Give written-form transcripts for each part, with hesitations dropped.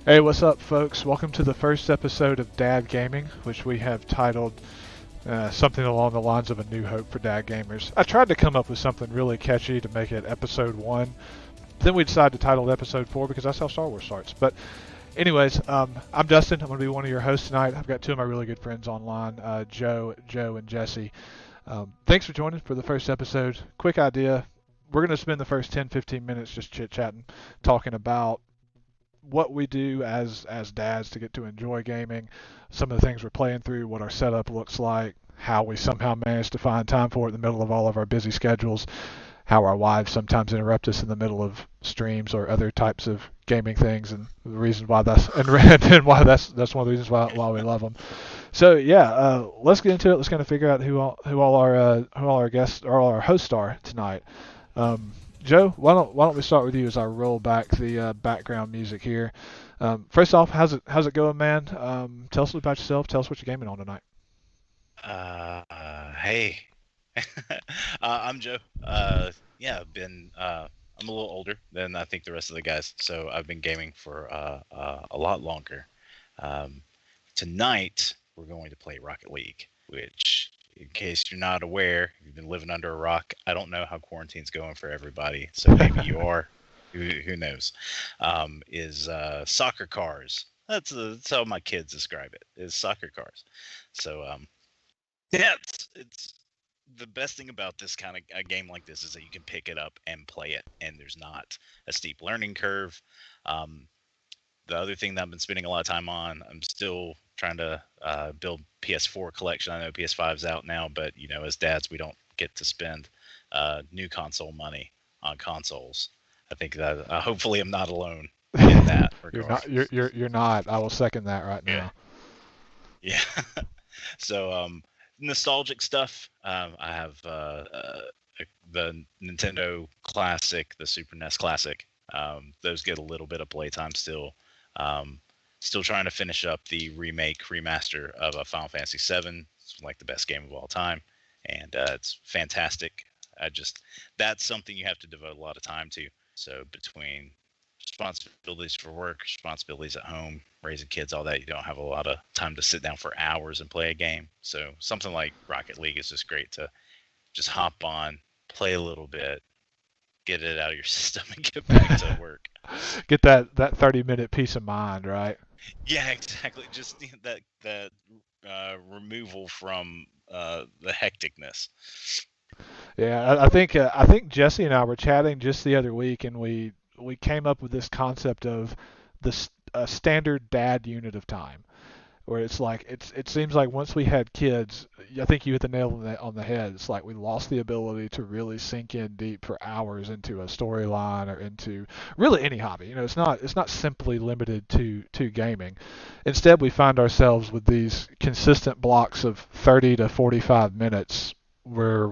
Hey, what's up, folks? Welcome to the first episode of Dad Gaming, which we have titled something along the lines of A New Hope for Dad Gamers. I tried to come up with something really catchy to make it episode 1. Then we decided to title it episode 4 because that's how Star Wars starts. But anyways, I'm Dustin. I'm going to be one of your hosts tonight. I've got two of my really good friends online, Joe, and Jesse. Thanks for joining for the first episode. Quick idea. We're going to spend the first 10-15 minutes just chit-chatting, talking about what we do as dads to get to enjoy gaming, some of the things we're playing through, what our setup looks like, how we somehow manage to find time for it in the middle of all of our busy schedules, how our wives sometimes interrupt us in the middle of streams or other types of gaming things, and the reason why and why that's one of the reasons why we love them. So yeah, let's get into it. Let's kind of figure out who all our guests or all our hosts are tonight. Um, Joe, why don't we start with you as I roll back the background music here. First off, how's it going, man? Tell us about yourself. Tell us what you're gaming on tonight. Hey, I'm Joe. Yeah, I've been. I'm a little older than I think the rest of the guys, so I've been gaming for a lot longer. Um, Tonight we're going to play Rocket League, which, in case you're not aware, you've been living under a rock. I don't know how quarantine's going for everybody, so maybe you are. Who knows? Is soccer cars. That's how my kids describe it. Is soccer cars. So yeah, it's the best thing about this kind of a game like this is that you can pick it up and play it, and there's not a steep learning curve. Um, the other thing that I've been spending a lot of time on, I'm still trying to build PS4 collection. I know PS5's out now, but as dads, we don't get to spend new console money on consoles. I think that hopefully I'm not alone in that You're regard. not. You're not. I will second that right Yeah, now. yeah. So nostalgic stuff. I have the Nintendo Classic, the Super NES Classic. Those get a little bit of playtime still. Um, Still trying to finish up the remaster of Final Fantasy VII. It's like the best game of all time, and it's fantastic. That's something you have to devote a lot of time to. So between responsibilities for work, responsibilities at home, raising kids, all that, you don't have a lot of time to sit down for hours and play a game. So something like Rocket League is just great to just hop on, play a little bit, get it out of your system, and get back to work. Get that 30-minute peace of mind, right? Yeah, exactly. Just that removal from the hecticness. Yeah, I think Jesse and I were chatting just the other week, and we came up with this concept of this a standard dad unit of time, where it's like it seems like once we had kids, I think you hit the nail on the head. It's like we lost the ability to really sink in deep for hours into a storyline or into really any hobby. It's not simply limited to gaming. Instead, we find ourselves with these consistent blocks of 30 to 45 minutes where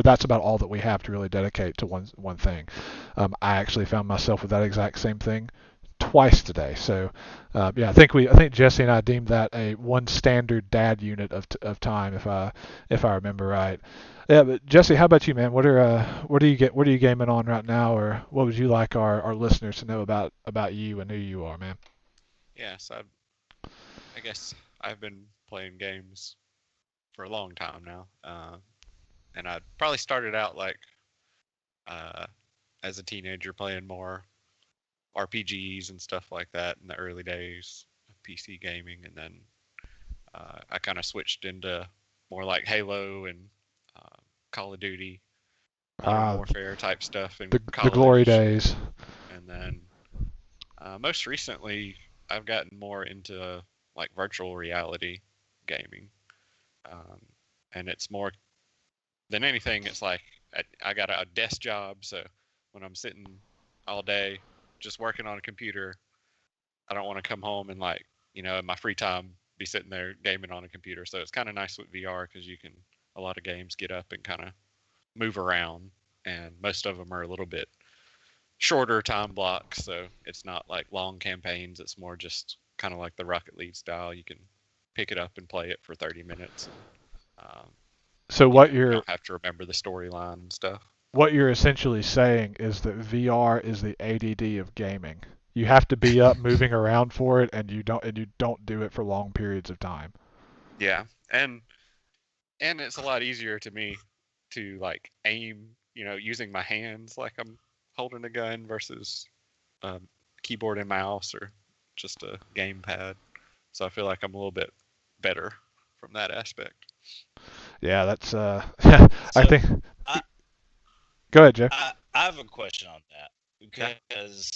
that's about all that we have to really dedicate to one thing. I actually found myself with that exact same thing twice today. So yeah, I think Jesse and I deemed that a one standard dad unit of time if I remember right. Yeah, but Jesse, how about you, man? What are you gaming on right now, or what would you like our listeners to know about you and who you are, man? Yeah, so I guess I've been playing games for a long time now, and I probably started out like uh, as a teenager playing more RPGs and stuff like that in the early days of PC gaming, and then I kind of switched into more like Halo and uh, Call of Duty, Modern Uh, Warfare type stuff in the glory college, days. and then most recently I've gotten more into like virtual reality gaming. um, and it's more than anything. It's like I got a desk job, so when I'm sitting all day just working on a computer, I don't want to come home and like in my free time be sitting there gaming on a computer. So it's kind of nice with VR because you can a lot of games get up and kind of move around, and most of them are a little bit shorter time blocks, so it's not like long campaigns. It's more just kind of like the Rocket League style. You can pick it up and play it for 30 minutes. So You don't have to remember the storyline and stuff. what you're essentially saying is that VR is the ADD of gaming. You have to be up moving around for it, and you don't do it for long periods of time. Yeah, and it's a lot easier to me to like aim, using my hands like I'm holding a gun versus keyboard and mouse or just a gamepad. So I feel like I'm a little bit better from that aspect. Yeah, that's I So think. I, Go ahead, Joe. I have a question on that Yeah. because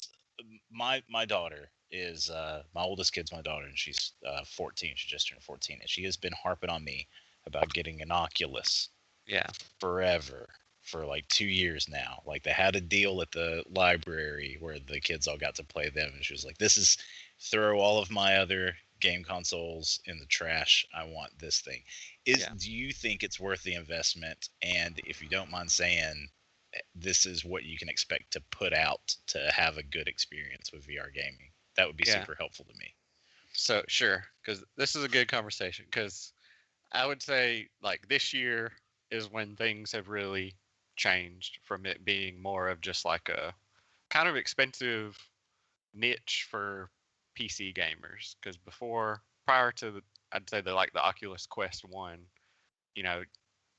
my daughter is my oldest kid's my daughter, and she's 14. She just turned 14, and she has been harping on me about getting an Oculus Yeah. forever for like 2 years now. Like they had a deal at the library where the kids all got to play them, and she was like, "This is throw all of my other game consoles in the trash. I want this thing." Yeah. Do you think it's worth the investment? And if you don't mind saying, this is what you can expect to put out to have a good experience with VR gaming, that would be Yeah. super helpful to me. So sure, because this is a good conversation. Because I would say like this year is when things have really changed from it being more of just like a kind of expensive niche for PC gamers. Because before, prior to I'd say the Oculus Quest 1, you know,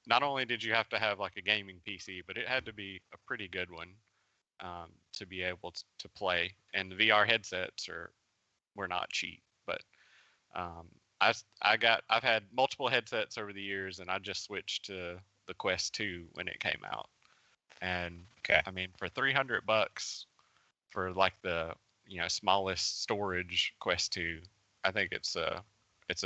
not only did you have to have like a gaming PC, but it had to be a pretty good one to be able to play. And the VR headsets were not cheap, but um, I've had multiple headsets over the years, and I just switched to the Quest 2 when it came out. And Okay. I mean, for $300 for like the smallest storage Quest 2, I think it's a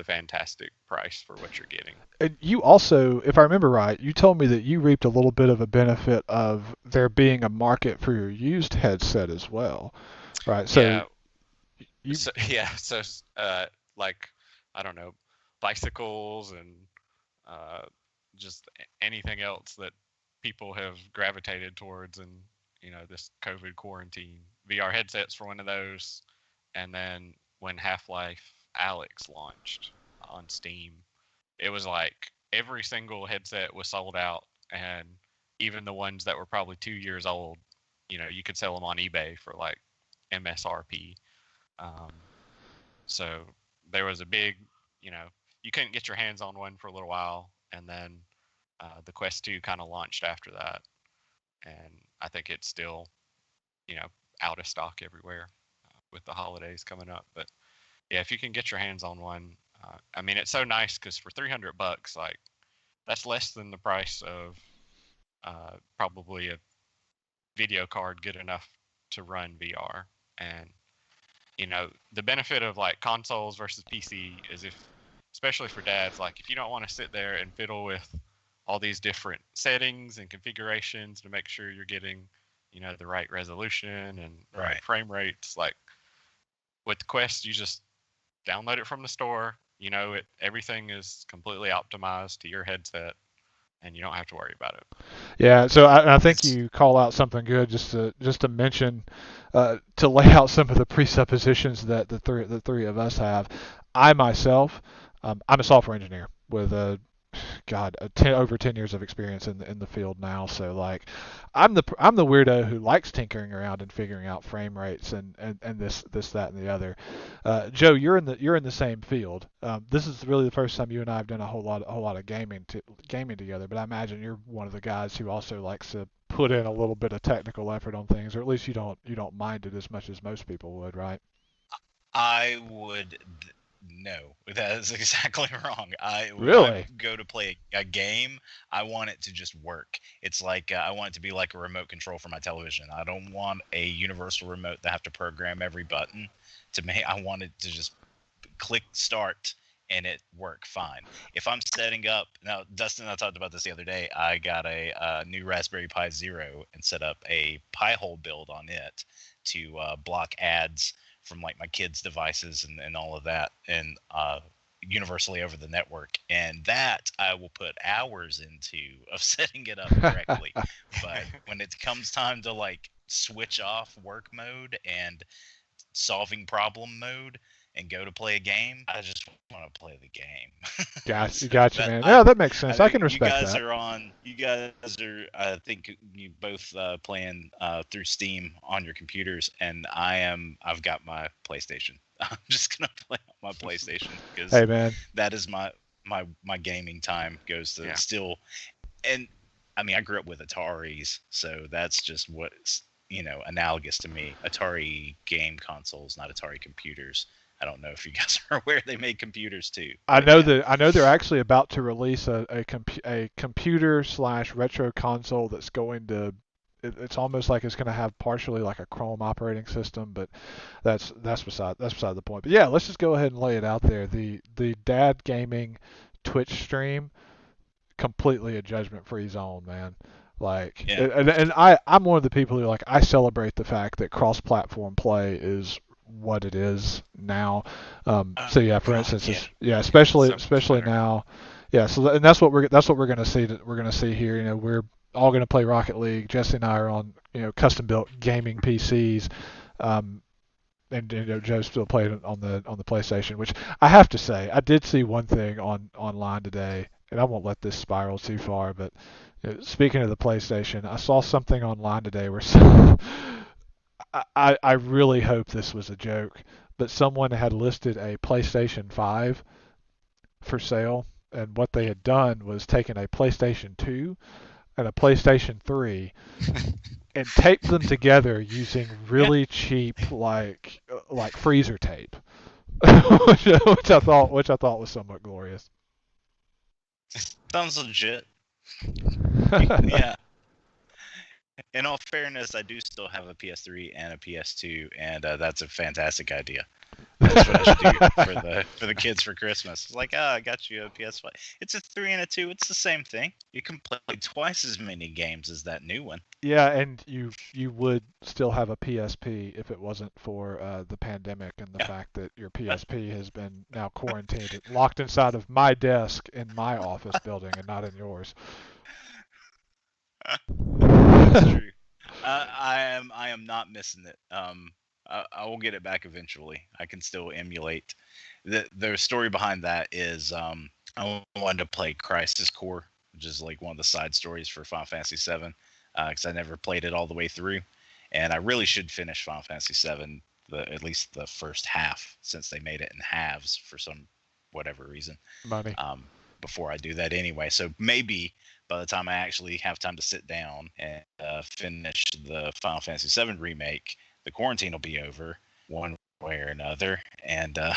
fantastic price for what you're getting. And you also, if I remember right, you told me that you reaped a little bit of a benefit of there being a market for your used headset as well, right? So Yeah. you, So yeah. So like I don't know, bicycles and uh, just anything else that people have gravitated towards in this COVID quarantine. VR headsets for one of those, and then when Half-Life Alyx launched on Steam, it was like every single headset was sold out, and even the ones that were probably 2 years old, you could sell them on eBay for like MSRP. Um, so there was a big, you couldn't get your hands on one for a little while, and then the Quest 2 kind of launched after that, and I think it's still, you know, out of stock everywhere with the holidays coming up. But yeah, if you can get your hands on one, I mean, it's so nice because for $300, like that's less than the price of probably a video card good enough to run VR. And the benefit of like consoles versus PC is if, especially for dads, like if you don't want to sit there and fiddle with all these different settings and configurations to make sure you're getting, the right resolution and the right frame rates, like with the Quest, you just download it from the store. Everything is completely optimized to your headset, and you don't have to worry about it. yeah. So I think you call out something good just to mention, to lay out some of the presuppositions that the three of us have. I myself, I'm a software engineer with over 10 years of experience in the field now. So like, I'm the weirdo who likes tinkering around and figuring out frame rates and this that and the other. Joe, you're in the same field. This is really the first time you and I have done a whole lot of gaming together. But I imagine you're one of the guys who also likes to put in a little bit of technical effort on things, or at least you don't mind it as much as most people would, right? I would. No, that is exactly wrong. When Really? I go to play a game, I want it to just work. It's like I want it to be like a remote control for my television. I don't want a universal remote that I have to program every button to make. I want it to just click start and it work fine. If I'm setting up now, Dustin, I talked about this the other day. I got a new Raspberry Pi Zero and set up a Pi-hole build on it to block ads from like my kids' devices and all of that, and universally over the network. And that I will put hours into of setting it up correctly. But when it comes time to like switch off work mode and solving problem mode, and go to play a game. I just want to play the game. Gotcha, So gotcha, that man. Yeah, that makes I sense. I think can you respect guys that. are on. You guys are. I think you both playing through Steam on your computers, and I am. I've got my PlayStation. I'm just gonna play on my PlayStation because Hey, man. that is my gaming time goes to Yeah. still. And I mean, I grew up with Ataris, so that's just what's analogous to me. Atari game consoles, not Atari computers. I don't know if you guys are aware they made computers too. I But know yeah. that I know they're actually about to release a computer slash retro console that's going to. It's almost like it's going to have partially like a Chrome operating system, but that's beside the point. But yeah, let's just go ahead and lay it out there. The Dad Gaming Twitch stream, completely a judgment-free zone, man. Like, Yeah. and I'm one of the people who, like, I celebrate the fact that cross-platform play is what it is now. So yeah, for God, instance, yeah. especially So much better. now, yeah. So and that's what we're gonna see here. You know, we're all gonna play Rocket League. Jesse and I are on custom-built gaming PCs. Um, and Joe's still playing on the PlayStation, which I have to say, I did see one thing online today, and I won't let this spiral too far, but speaking of the PlayStation, I saw something online today where I really hope this was a joke, but someone had listed a PlayStation 5 for sale, and what they had done was taken a PlayStation 2 and a PlayStation 3 and taped them together using really cheap like freezer tape, which I thought was somewhat glorious. Sounds legit. Yeah. In all fairness, I do still have a PS3 and a PS2, and that's a fantastic idea. That's what I should do for the kids for Christmas. It's like, I got you a PS5. It's a 3 and a 2. It's the same thing. You can play twice as many games as that new one. Yeah, and you would still have a PSP if it wasn't for the pandemic and the fact that your PSP has been now quarantined, locked inside of my desk in my office building and not in yours. That's true. I am not missing it. I will get it back eventually. I can still emulate. The story behind that is I wanted to play Crisis Core, which is like one of the side stories for Final Fantasy VII, because I never played it all the way through, and I really should finish Final Fantasy VII, at least the first half, since they made it in halves for some whatever reason. Money. Before I do that anyway. So maybe by the time I actually have time to sit down and finish the Final Fantasy VII remake, the quarantine will be over one way or another, and I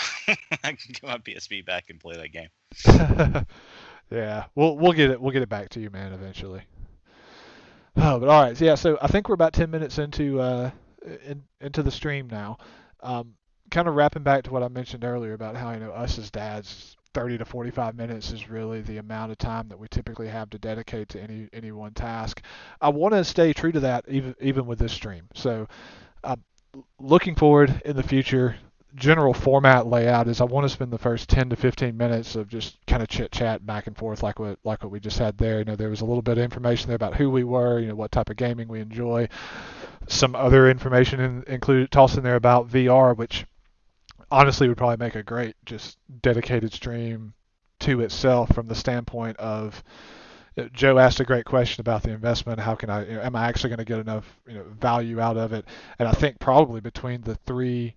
can get my PSP back and play that game. Yeah, we'll get it back to you, man, eventually. Oh, but all right, yeah. So I think we're about 10 minutes into the stream now. Kind of wrapping back to what I mentioned earlier about how us as dads, 30 to 45 minutes is really the amount of time that we typically have to dedicate to any one task. I want to stay true to that even with this stream. So looking forward in the future, general format layout is I want to spend the first 10 to 15 minutes of just kind of chit chat back and forth like what we just had there. There was a little bit of information there about who we were, what type of gaming we enjoy. Some other information included tossed in there about VR, which honestly would probably make a great just dedicated stream to itself from the standpoint of Joe asked a great question about the investment. How can I, am I actually going to get enough, value out of it? And I think probably between the three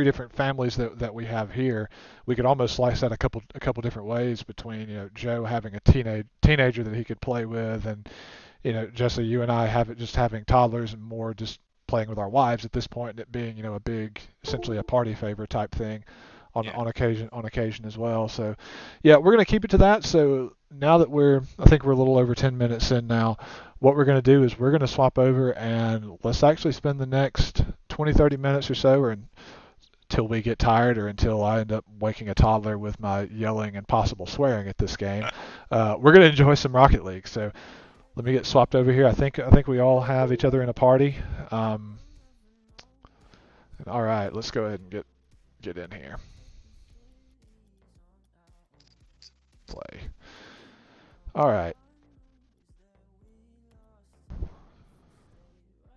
different families that we have here, we could almost slice that a couple different ways between, Joe having a teenager that he could play with, and Jesse, you and I having toddlers and more just playing with our wives at this point, and it being a big, essentially a party favor type thing on occasion as well. So yeah, we're going to keep it to that. So now that I think we're a little over 10 minutes in now, what we're going to do is we're going to swap over and let's actually spend the next 20-30 minutes or so, or until we get tired, or until I end up waking a toddler with my yelling and possible swearing at this game. We're going to enjoy some Rocket League. So let me get swapped over here. I think we all have each other in a party. All right, let's go ahead and get in here. Play. All right.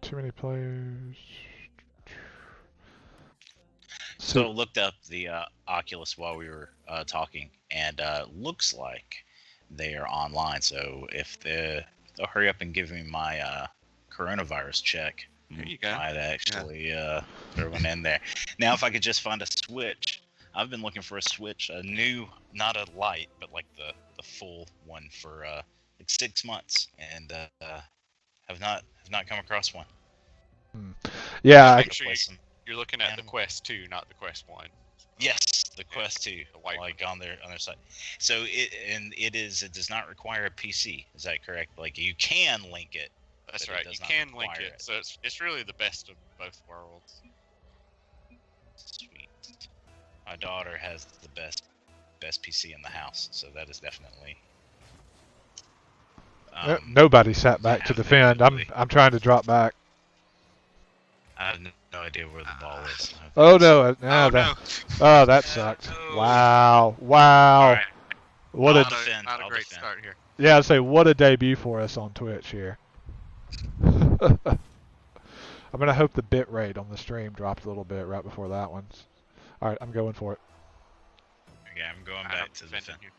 Too many players. So I looked up the Oculus while we were talking, and looks like they are online. So if they'll hurry up and give me my coronavirus check, There you go. I'd actually throw one in there. Now, if I could just find a Switch, I've been looking for a Switch, a new, not a light, but like the full one for like 6 months, and have not come across one. Yeah, Make sure you're looking at the Quest 2, not the Quest 1. Yes, the Quest 2, the white like on their site. So it does not require a PC. Is that correct? Like you can link it. That's right. You can link it. So it's really the best of both worlds. Sweet. My daughter has the best PC in the house, so that is definitely. Nobody sat back to defend. I'm trying to drop back. I have no idea where the ball is. Oh no! Oh, that sucked. No. Wow! All right. What Not a not a great start here. yeah! I'd say what a debut for us on Twitch here. I'm gonna hope the bit rate on the stream dropped a little bit right before that one. All right, I'm going for it. Okay, I'm going back to the defend. Here.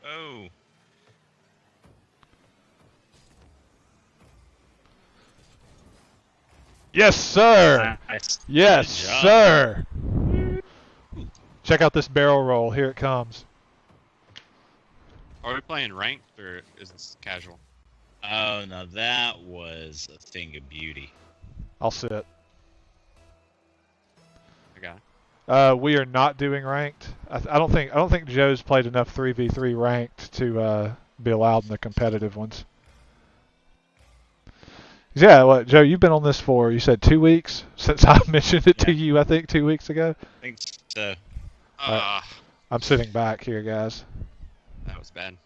Oh. Yes, sir. Nice. Yes, sir. Check out this barrel roll. Here it comes. Are we playing ranked or is this casual? Oh no, that was a thing of beauty. I'll sit. I got it. We are not doing ranked. I don't think Joe's played enough 3v3 ranked to be allowed in the competitive ones. Yeah, what, Joe? You've been on this for, you said 2 weeks since I mentioned it to you. I think 2 weeks ago. I think so. I'm sitting back here, guys. That was bad.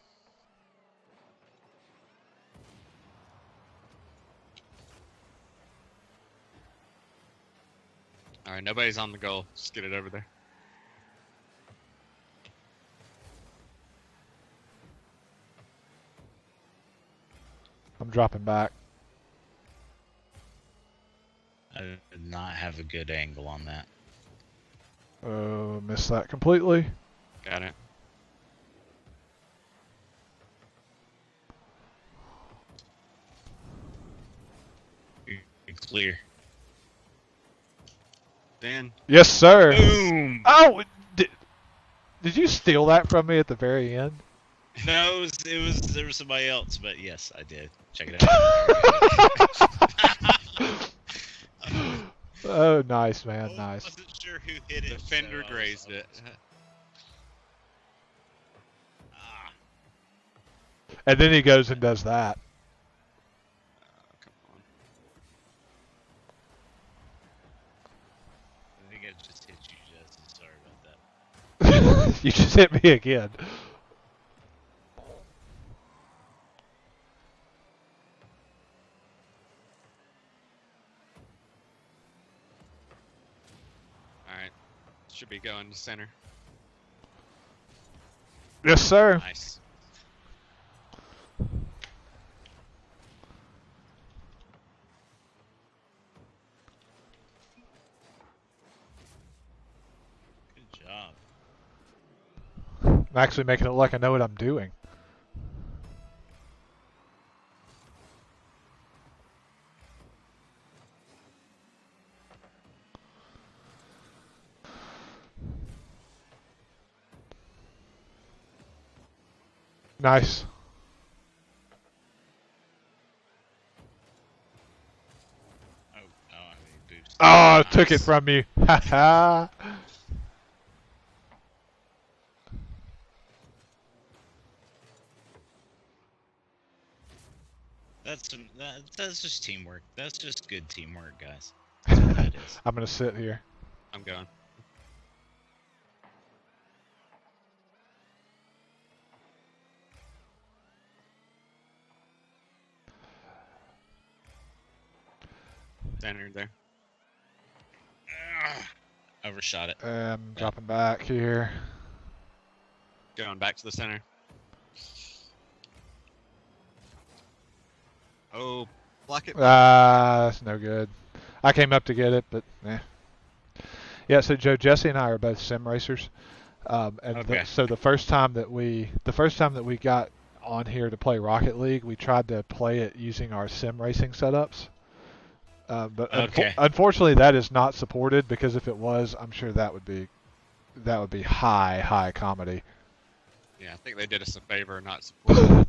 All right, nobody's on the goal. Just get it over there. I'm dropping back. I did not have a good angle on that. Oh, missed that completely. Got it. You're clear. Dan. Yes, sir. Boom! Oh, did you steal that from me at the very end? No, there was somebody else, but yes, I did. Check it out. Oh, nice, man, nice. I wasn't sure who hit it. The fender so grazed it. And then he goes and does that. Come on. I think I just hit you, Justin. Sorry about that. You just hit me again. Alright. Should be going to center. Yes, sir. Nice. Good job. I'm actually making it like I know what I'm doing. Nice. Oh, I mean, boost. Oh, I Nice. took it from you. Haha. That's just teamwork. That's just good teamwork, guys. That's what that is. I'm gonna sit here. I'm going. Center there. Overshot it. Dropping back here. Going back to the center. Oh, Block it. That's no good. I came up to get it, but yeah. So Joe, Jesse, and I are both sim racers, and Okay. so the first time that we got on here to play Rocket League, we tried to play it using our sim racing setups. But Okay. unfortunately, that is not supported because if it was, I'm sure that would be high comedy. Yeah, I think they did us a favor not supporting.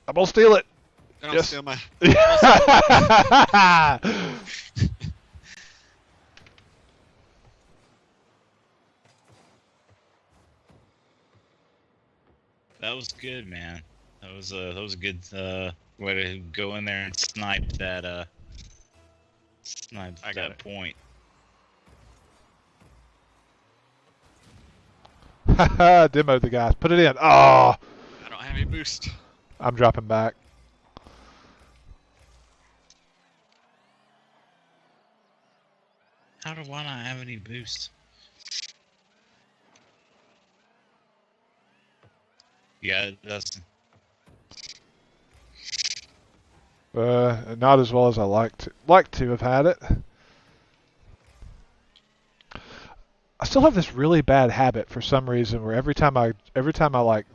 I'm gonna steal it. Don't Yes. steal my. That was good, man. That was a good way to go in there and snipe that I got it. point. Demo the guys. Put it in. Oh, I don't have any boost. I'm dropping back. How do I not have any boost? Yeah, that's Not as well as I like to have had it. I still have this really bad habit for some reason where every time I like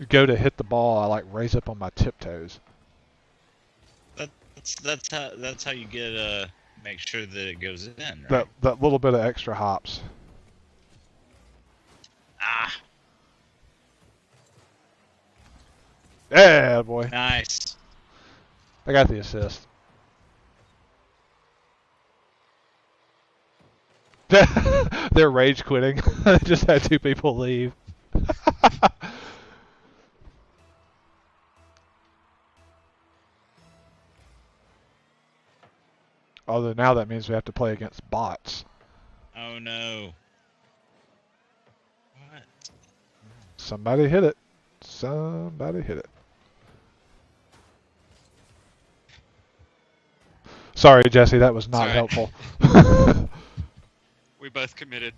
go to hit the ball, I like raise up on my tiptoes. that's how you get make sure that it goes in, right? That little bit of extra hops. Ah, Yeah, boy. nice. I got the assist. They're rage quitting. Just had two people leave. Although now that means we have to play against bots. Oh no. What? Somebody hit it. Somebody hit it. Sorry, Jesse, that was not Sorry. helpful. We both committed.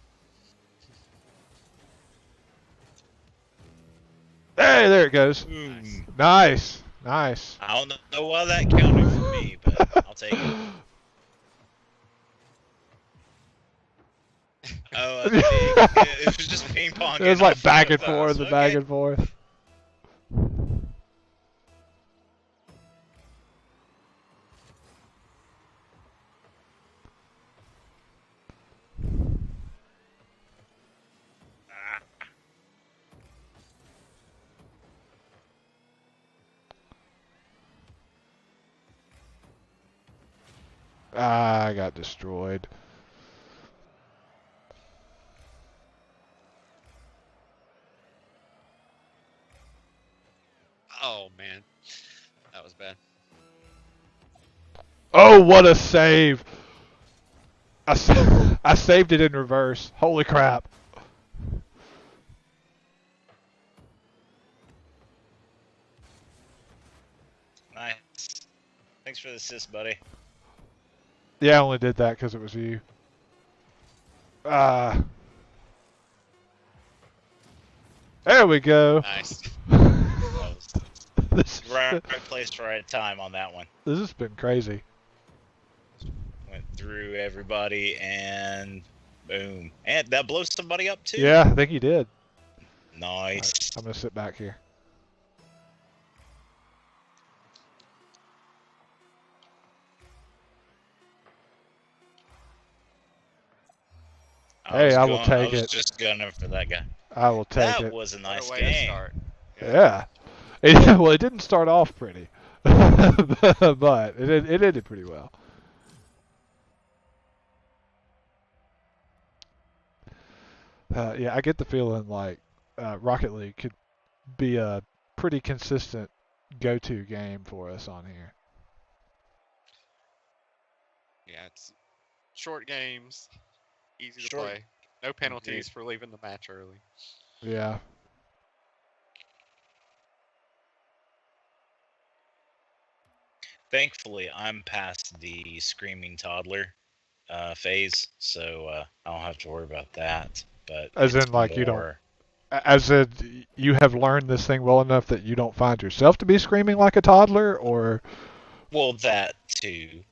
Hey, there it goes. Boom. Nice. Nice. I don't know why that counted for me, but I'll take it. Oh, it was just ping pong. It was like back and forth and back and forth. I got destroyed. Oh man, that was bad. Oh, what a save! I saved it in reverse. Holy crap. Nice. Thanks for the assist, buddy. Yeah, I only did that because it was you. There we go. Nice. this, Right place, right time on that one. this has been crazy. Went through everybody and boom. And that blows somebody up too. Yeah, I think you did. Nice. Right, I'm going to sit back here. Hey, I will take I was it. just gunning for that guy. I will take That it. was a What nice a way to game. start. Yeah. Well, it didn't start off pretty, but it ended pretty well. Yeah, I get the feeling like Rocket League could be a pretty consistent go-to game for us on here. Yeah, it's short games, easy to Short- play. No penalties for leaving the match early. Yeah. Thankfully, I'm past the screaming toddler phase, so I don't have to worry about that. But As it's in, like, you don't- more- As in, you have learned this thing well enough that you don't find yourself to be screaming like a toddler, or? Well, that too.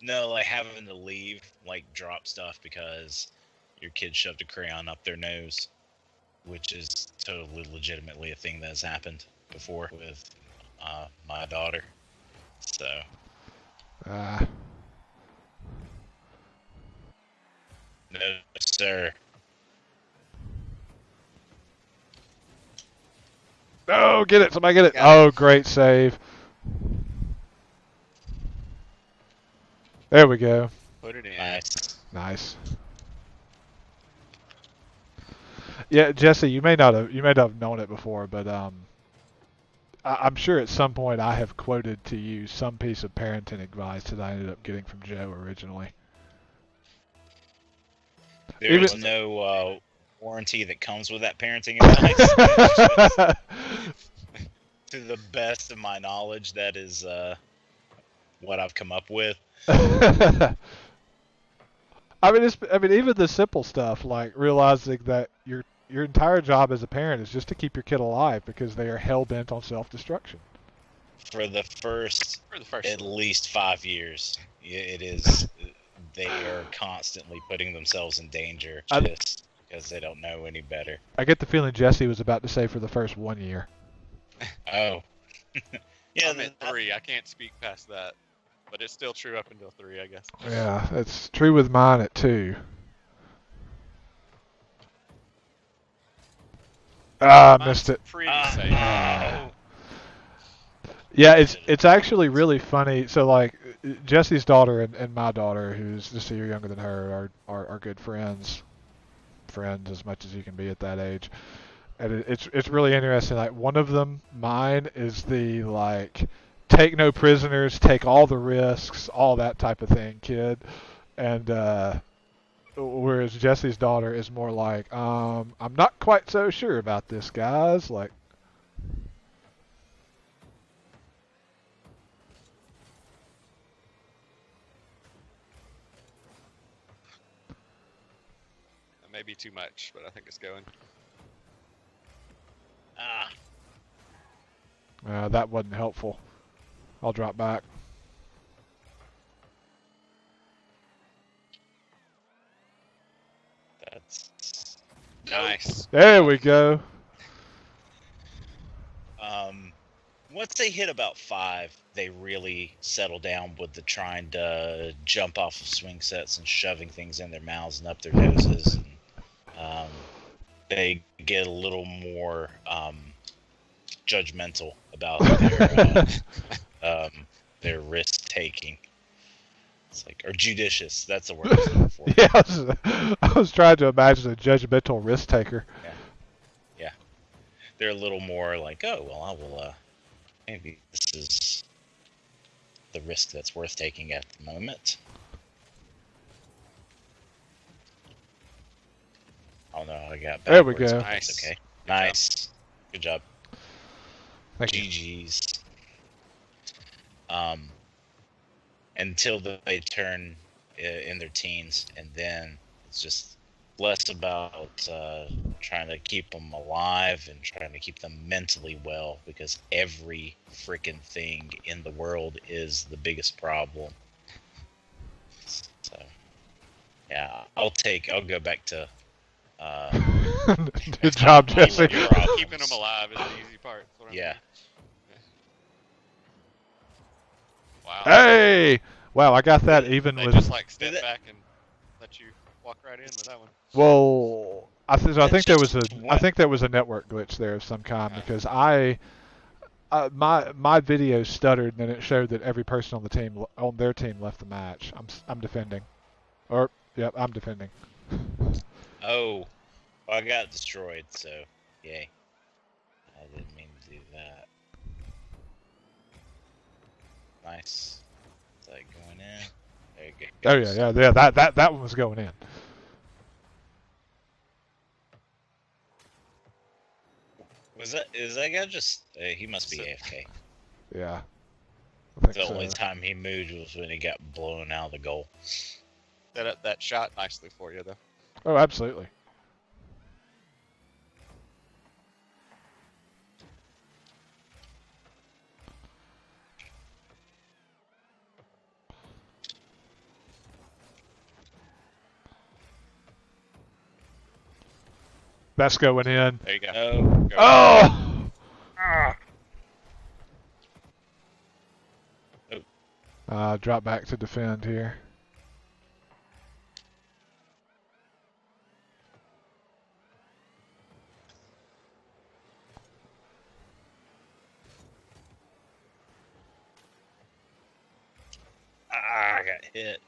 No, like having to leave, like drop stuff because your kid shoved a crayon up their nose, which is totally legitimately a thing that has happened before with my daughter. So. No, sir. No, get it! Somebody get it! Got Oh, great save. There we go. Put it in. Nice. Nice. Yeah, Jesse, you may not have known it before, but I'm sure at some point I have quoted to you some piece of parenting advice that I ended up getting from Joe originally. There is no warranty that comes with that parenting advice. To the best of my knowledge, that is what I've come up with. I mean, even the simple stuff like realizing that your entire job as a parent is just to keep your kid alive because they are hell bent on self-destruction. For the first at least 5 years, it is. They are constantly putting themselves in danger just because they don't know any better. I get the feeling Jesse was about to say for the first 1 year. Oh. Yeah, I'm at 3. I can't speak past that. But it's still true up until 3, I guess. Yeah, it's true with mine at 2. Missed it. Pretty safe. Yeah, it's actually really funny. So like Jesse's daughter and my daughter, who's just a year younger than her, are good friends as much as you can be at that age. And it's really interesting. Like one of them, mine, is the like take no prisoners, take all the risks, all that type of thing, kid. And whereas Jesse's daughter is more like, I'm not quite so sure about this, guys. Like, That may be too much, but I think it's going. that wasn't helpful. I'll drop back. That's nice. There we go. Once they hit about 5, they really settle down with the trying to jump off of swing sets and shoving things in their mouths and up their noses. And, they get a little more judgmental about their risk taking. It's like, or judicious. That's the word I was looking for. Yeah, I was trying to imagine a judgmental risk taker. Yeah. They're a little more like, oh, well, I will, maybe this is the risk that's worth taking at the moment. Oh no, I got backwards. There we go. Nice. Okay. Nice. Good job. Thank you. GG's. Until they turn in their teens, and then it's just less about trying to keep them alive and trying to keep them mentally well, because every freaking thing in the world is the biggest problem. So, yeah, I'll go back to. Good job, Jesse. Keeping them alive is the easy part. Yeah. Wow. Hey! Wow, I got that even they with. Just like step back and let you walk right in with that one. Well, I think there was a network glitch there of some kind, because my video stuttered and then it showed that every person on their team left the match. I'm defending, I'm defending. Oh, I got destroyed. So, yay! I didn't mean to do that. Nice. Is that going in? There you go. Oh yeah. That one was going in. Is that guy just? He must be AFK. Yeah. I think The so. only time he moved was when he got blown out of the goal. Set up that shot nicely for you, though. Oh, absolutely. That's going in. There you go. Oh, Go. Oh! Drop back to defend here. I got hit.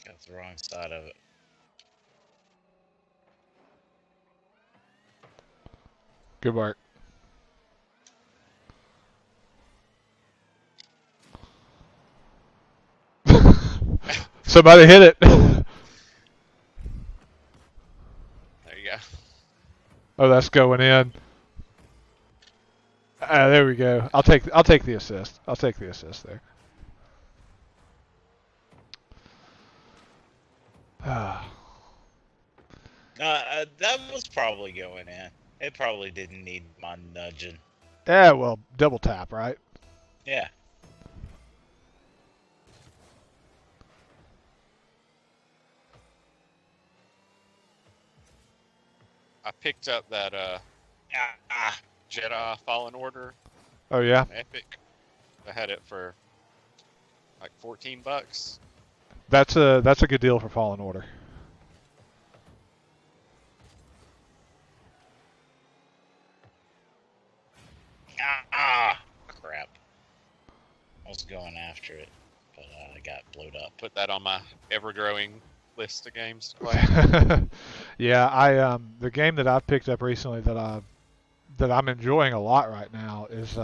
Got the wrong side of it. Good work. Somebody hit it. There you go. Oh, that's going in. There we go. I'll take the assist. I'll take the assist there. That was probably going in. It probably didn't need my nudging. Yeah, well, double tap, right? Yeah. I picked up that Jedi Fallen Order Oh yeah. Epic. I had it for like $14. That's a good deal for Fallen Order. Crap. I was going after it, but I got blowed up. Put that on my ever-growing list of games to play. Yeah, the game that I've picked up recently that I'm enjoying a lot right now is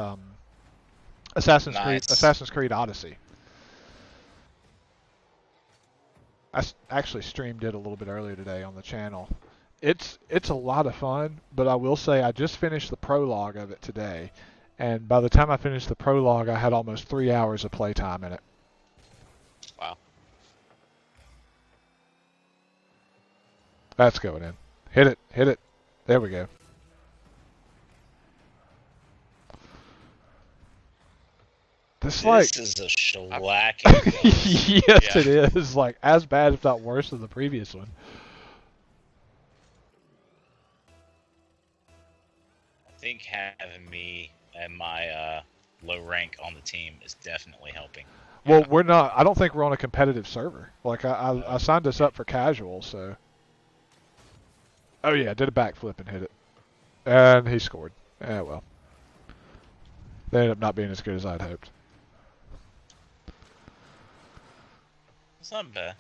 Assassin's Creed Odyssey. I actually streamed it a little bit earlier today on the channel. It's a lot of fun, but I will say I just finished the prologue of it today, and by the time I finished the prologue, I had almost 3 hours of playtime in it. Wow. That's going in. Hit it, hit it. There we go. This is a shellacking. Yes, it is. Like as bad, if not worse, than the previous one. I think having me and my low rank on the team is definitely helping. Well, we're not. I don't think we're on a competitive server. Like I signed us up for casual, so. Oh yeah, did a backflip and hit it, and he scored. Yeah, well. They ended up not being as good as I'd hoped. It's not bad.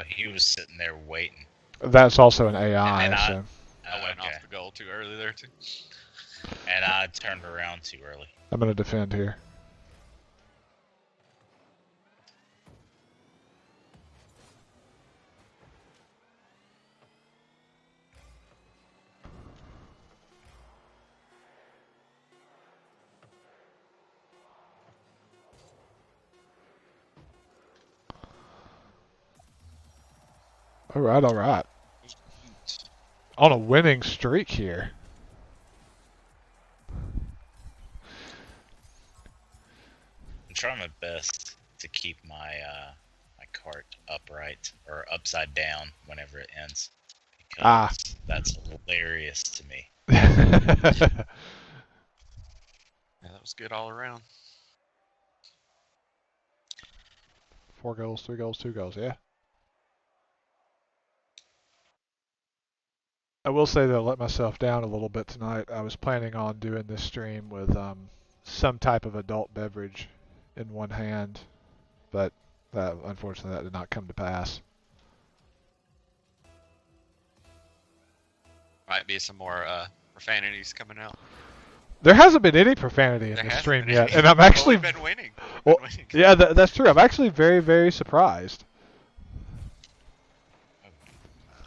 He was sitting there waiting. That's also an AI. And so. I went off the goal too early there too. And I turned around too early. I'm gonna defend here. All right, all right. On a winning streak here. I'm trying my best to keep my my cart upright or upside down whenever it ends, because that's hilarious to me. Yeah, that was good all around. 4 goals, 3 goals, 2 goals. Yeah. I will say that I let myself down a little bit tonight. I was planning on doing this stream with some type of adult beverage in one hand, but unfortunately that did not come to pass. Might be some more profanities coming out. There hasn't been any profanity in There this hasn't stream been yet, any. and I'm Well, actually, we've been winning. We've well, been winning. yeah, that's true. I'm actually very, very surprised.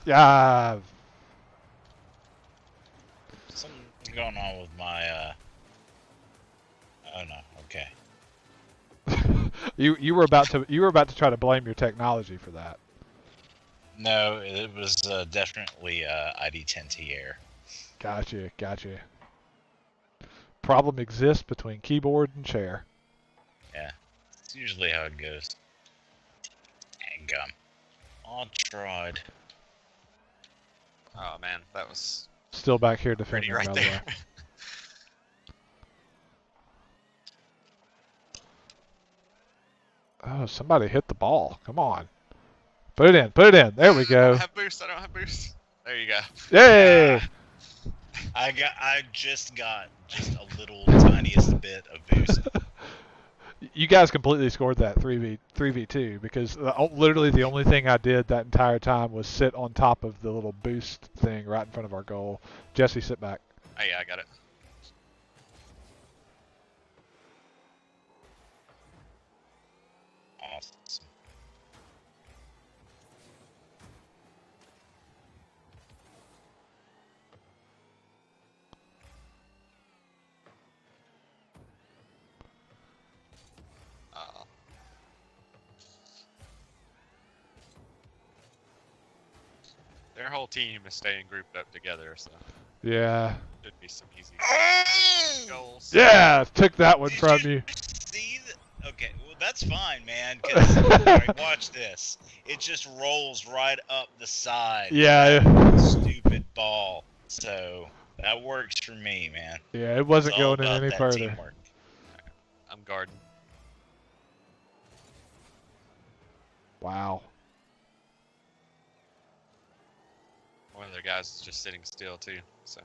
Yeah, Something's going on with my. Oh no. Okay. you were about to try to blame your technology for that. No, it was definitely ID10T error. Gotcha. Problem exists between keyboard and chair. Yeah, it's usually how it goes. Dang gum. All tried. Oh man, that was Still back here pretty defending, right by the way. there. Oh, somebody hit the ball. Come on. Put it in. There we I go. don't have boost. There you go. Yay! I just got just a little tiniest bit of boost. You guys completely scored that 3v2 because literally the only thing I did that entire time was sit on top of the little boost thing right in front of our goal. Jesse, sit back. Oh yeah, I got it. Awesome. Their whole team is staying grouped up together, so Yeah. should be some easy Oh! goals. Yeah, took that one Did from you you. see okay, well that's fine, man. Cause alright, watch this. It just rolls right up the side. Yeah. That stupid ball. So that works for me, man. Yeah, it wasn't It's all going in about any that further. teamwork. I'm guarding. Wow. One of their guys is just sitting still too. So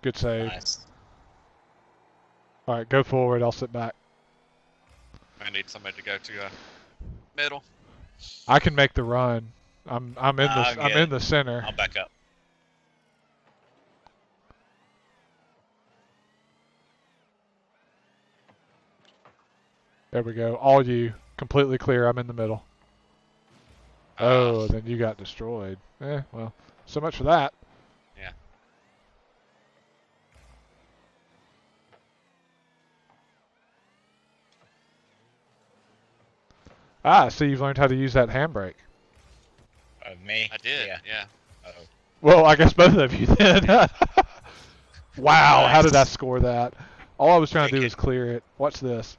Good save. Nice. All right, go forward. I'll sit back. I need somebody to go to middle. I can make the run. I'm in the center. I'll back up. There we go. All you. Completely clear. I'm in the middle. Oh, then you got destroyed. Well, so much for that. Yeah. Ah, so you've learned how to use that handbrake. Me? I did. Yeah. Yeah. Uh-oh. Well, I guess both of you then. Wow, how did I Nice. score that? All I was trying to do Okay. was clear it. Watch this.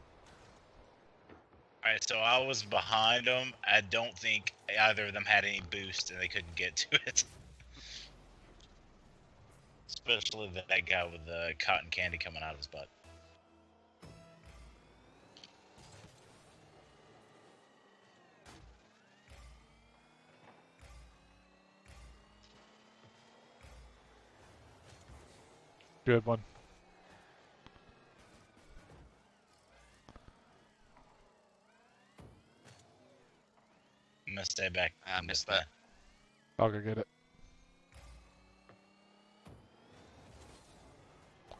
Alright, so I was behind them. I don't think either of them had any boost and they couldn't get to it. Especially that guy with the cotton candy coming out of his butt. Good one. I'm gonna stay back. I missed that. I'll go get it.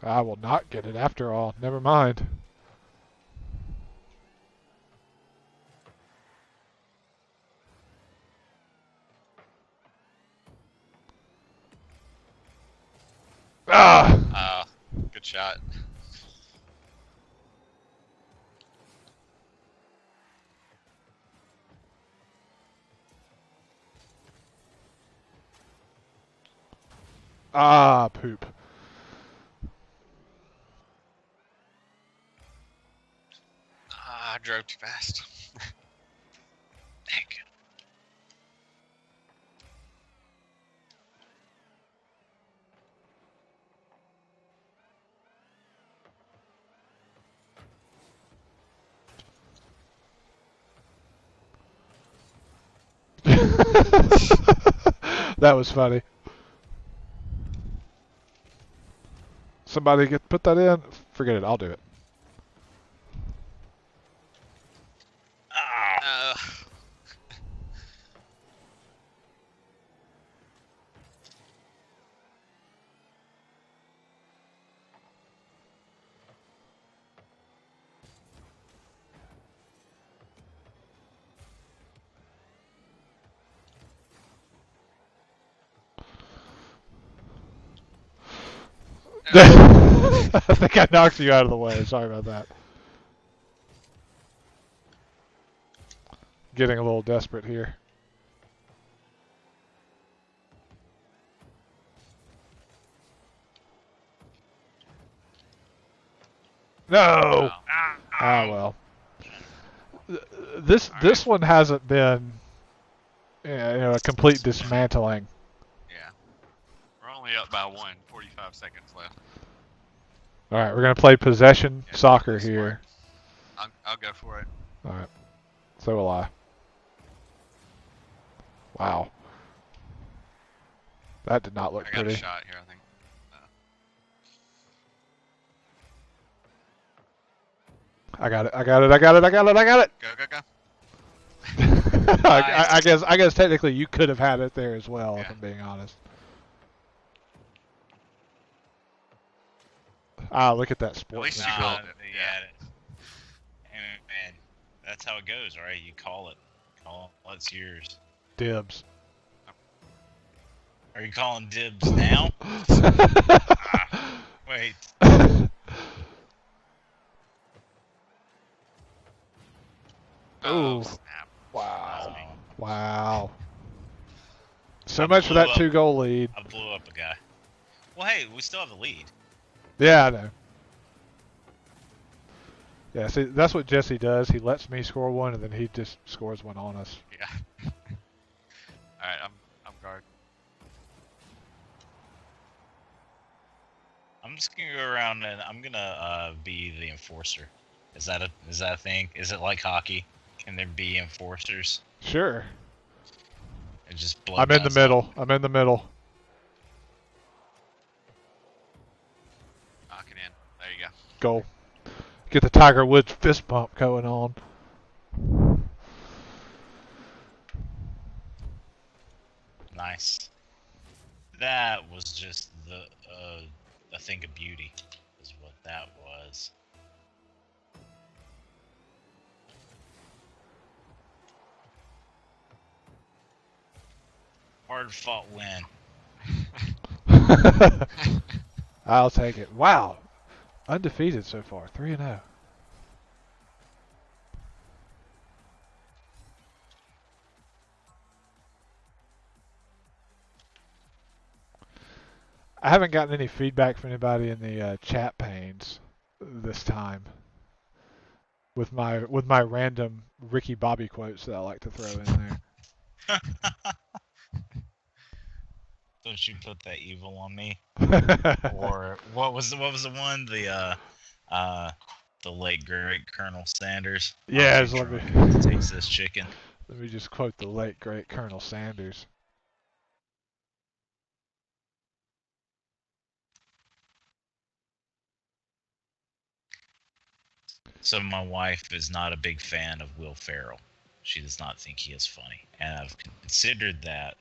I will not get it after all. Never mind. Ah! Good shot. Ah, poop. I drove too fast. Dang. That was funny. Somebody put that in? Forget it, I'll do it. Ah, Uh, I think I knocked you out of the way. Sorry about that. Getting a little desperate here. No. Ah well. This one hasn't been, a complete dismantling. Yeah. We're only up by 1. 45 seconds left. All right, we're gonna play possession Yeah, soccer that's here. smart. I'll go for it. All right. So will I. Wow. That did not look I got pretty. a shot here, I think. I got it. I got it. I got it. I got it. I got it. Go, go, go. I guess technically you could have had it there as well, if Yeah. I'm being honest. Ah, look at that least sportsmanship. you called it. Yeah. And that's how it goes, right? You call it. It's yours. Dibs. Are you calling dibs now? Wait. Oh, snap. wow. me. Wow. So I much for blew that up. 2-goal lead. I blew up a guy. Well, hey, we still have the lead. Yeah, I know. Yeah, see, that's what Jesse does. He lets me score one, and then he just scores one on us. Yeah. Alright, I'm guard. I'm just gonna go around and I'm gonna be the enforcer. Is that a thing? Is it like hockey? Can there be enforcers? Sure. And just blow I'm in the guys middle. up? I'm in the middle. Knock it in. There you go. Goal. Get the Tiger Woods fist bump going on. Nice. That was just a thing of beauty, is what that was. Hard fought win. I'll take it. Wow. Undefeated so far. 3-0. I haven't gotten any feedback from anybody in the chat panes this time with my random Ricky Bobby quotes that I like to throw in there. Don't you put that evil on me? Or what was the one? The late great Colonel Sanders. Yeah, I'll let be me drunk. Takes this chicken. let me just quote the late great Colonel Sanders. So my wife is not a big fan of Will Ferrell. She does not think he is funny, and I've considered that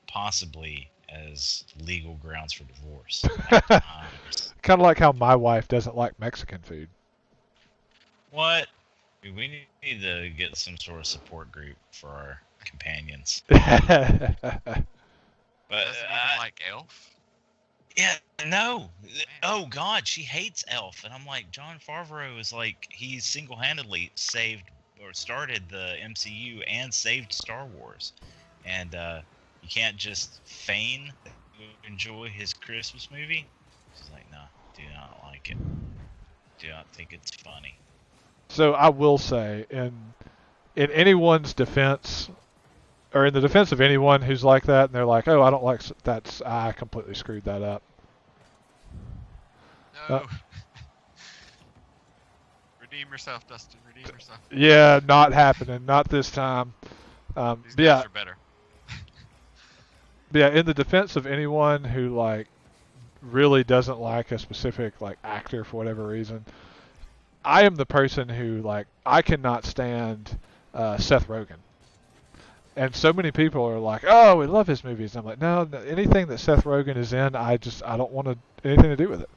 possibly as legal grounds for divorce. at times. Kind of like how my wife doesn't like Mexican food. What? We need to get some sort of support group for our companions. But Doesn't even like Elf? yeah, no. Oh God, she hates Elf, and I'm like, Jon Favreau is like, he single-handedly saved or started the MCU and saved Star Wars, and you can't just feign that you enjoy his Christmas movie. She's like, no, do not like it. Do not think it's funny. So I will say, in anyone's defense, or in the defense of anyone who's like that, and they're like, "Oh, I don't like that," I completely screwed that up. No. Redeem yourself, Dustin. Redeem yourself. Yeah, not happening. Not this time. These But yeah, guys are better. but yeah. In the defense of anyone who like really doesn't like a specific like actor for whatever reason, I am the person who like I cannot stand Seth Rogen. And so many people are like, "Oh, we love his movies." And I'm like, "No, anything that Seth Rogen is in, I don't want anything to do with it."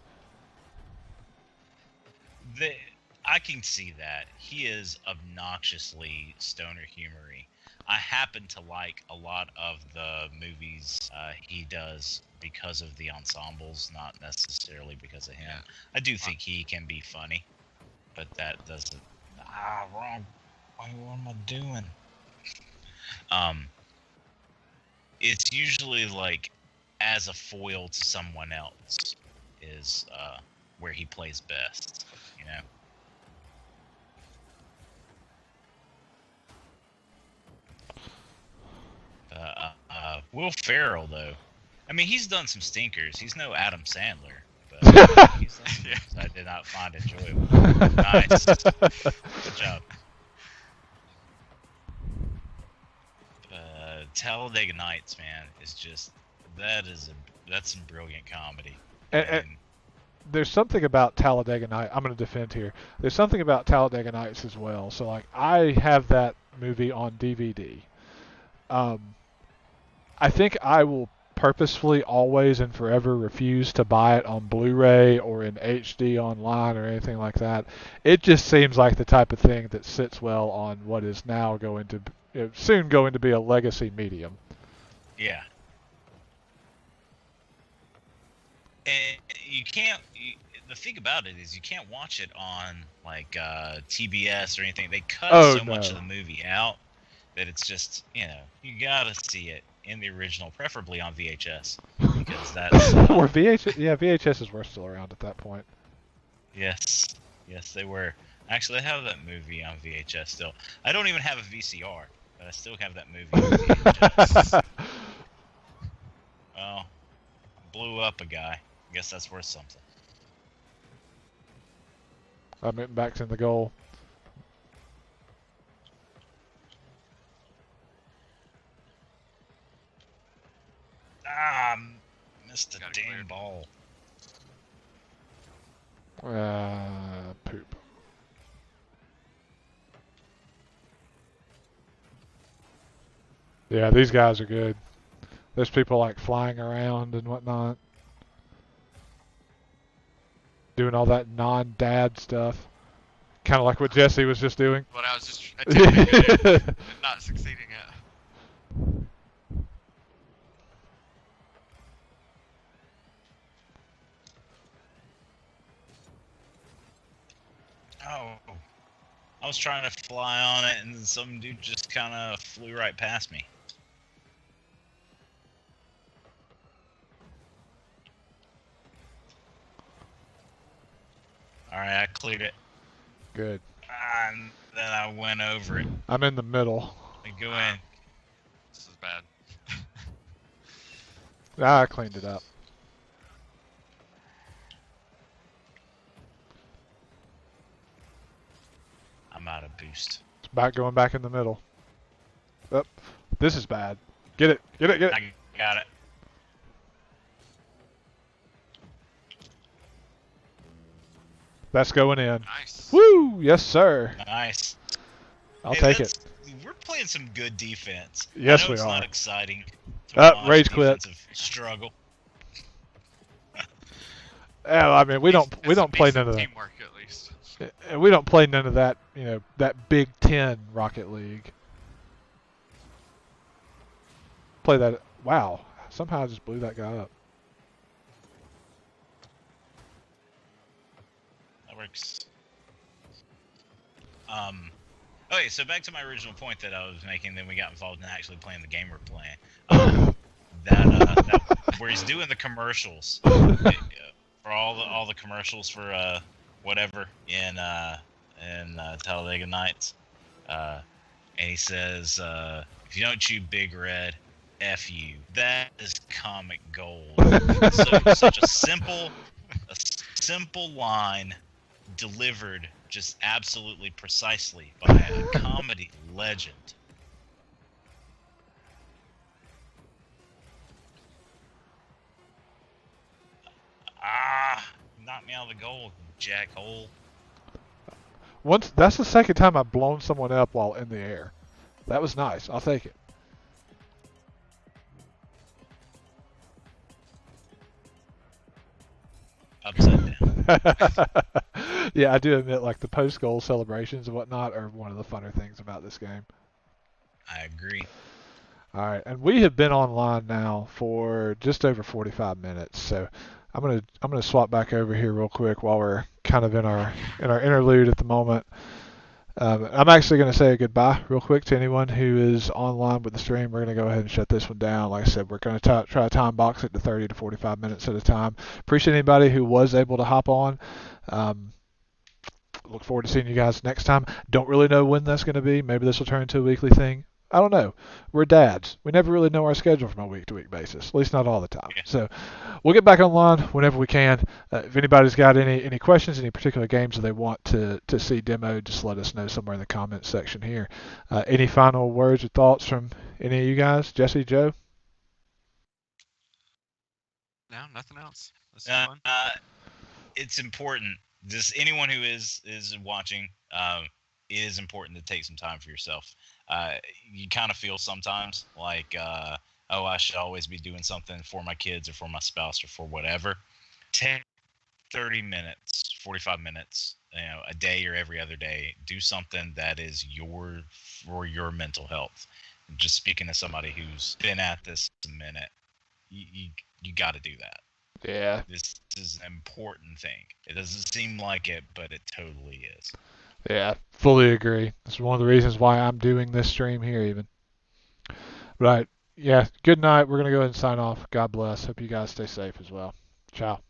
I can see that. He is obnoxiously stoner humory. I happen to like a lot of the movies he does because of the ensembles, not necessarily because of him. Yeah. I do think he can be funny, but that doesn't. Wrong. What am I doing? It's usually like as a foil to someone else is where he plays best, you know. Will Ferrell, though, I mean, he's done some stinkers. He's no Adam Sandler, but he's done some things I did not find enjoyable. Nice. Good job. Talladega Nights, man, is just that's some brilliant comedy. And there's something about Talladega Nights. I'm going to defend here. There's something about Talladega Nights as well. So like, I have that movie on DVD. I think I will purposefully always and forever refuse to buy it on Blu-ray or in HD online or anything like that. It just seems like the type of thing that sits well on what is now soon going to be a legacy medium. Yeah. And you can't. The thing about it is you can't watch it on like TBS or anything. They cut much of the movie out that it's just, you gotta see it in the original, preferably on VHS, because that's or VHS. Yeah, VHSs were still around at that point. Yes, they were. Actually, I have that movie on VHS still. I don't even have a VCR, but I still have that movie on VHS. Well, blew up a guy. I guess that's worth something. Back's in the goal. Missed the damn ball. Poop. Yeah, these guys are good. There's people like flying around and whatnot, doing all that non-dad stuff, kind of like what Jesse was just doing. What I was just attempting to do, and not succeeding at. Oh, I was trying to fly on it, and some dude just kind of flew right past me. Alright, I cleared it. Good. And then I went over it. I'm in the middle. I go in. This is bad. I cleaned it up. I'm out of boost. It's going back in the middle. Oh, this is bad. Get it. I got it. That's going in. Nice. Woo! Yes, sir. Nice. I'll take it. We're playing some good defense. Yes, I know we it's are. not exciting. To watch Rage quit. Struggle. We don't play none of that. Teamwork, at least. We don't play none of that. That Big Ten Rocket League. Play that. Wow. Somehow I just blew that guy up. That works. Okay, so back to my original point that I was making. Then we got involved in actually playing the game we're playing. Where he's doing the commercials for all the commercials for whatever in Talladega Nights, and he says, "If you don't chew Big Red, F you." That is comic gold. Such a simple line delivered just absolutely precisely by a comedy legend. Knock me out of the goal, jackhole. That's the second time I've blown someone up while in the air. That was nice. I'll take it. Upside down. Yeah, I do admit, like, the post-goal celebrations and whatnot are one of the funner things about this game. I agree. All right, and we have been online now for just over 45 minutes, so I'm gonna swap back over here real quick while we're kind of in our interlude at the moment. I'm actually going to say a goodbye real quick to anyone who is online with the stream. We're going to go ahead and shut this one down. Like I said, we're going to try to time box it to 30 to 45 minutes at a time. Appreciate anybody who was able to hop on. Look forward to seeing you guys next time. Don't really know when that's going to be. Maybe this will turn into a weekly thing. I don't know. We're dads. We never really know our schedule from a week-to-week basis, at least not all the time. Yeah. So we'll get back online whenever we can. If anybody's got any questions, any particular games that they want to see demoed, just let us know somewhere in the comments section here. Any final words or thoughts from any of you guys? Jesse, Joe? No, nothing else. Let's move on. It's important. Just anyone who is watching, it is important to take some time for yourself. You kind of feel sometimes like, oh, I should always be doing something for my kids or for my spouse or for whatever. Take 30 minutes, 45 minutes, a day or every other day. Do something that is for your mental health. Just speaking to somebody who's been at this a minute, you got to do that. Yeah. This is an important thing. It doesn't seem like it, but it totally is. Yeah, fully agree. That's one of the reasons why I'm doing this stream here even. Right. Yeah, good night. We're going to go ahead and sign off. God bless. Hope you guys stay safe as well. Ciao.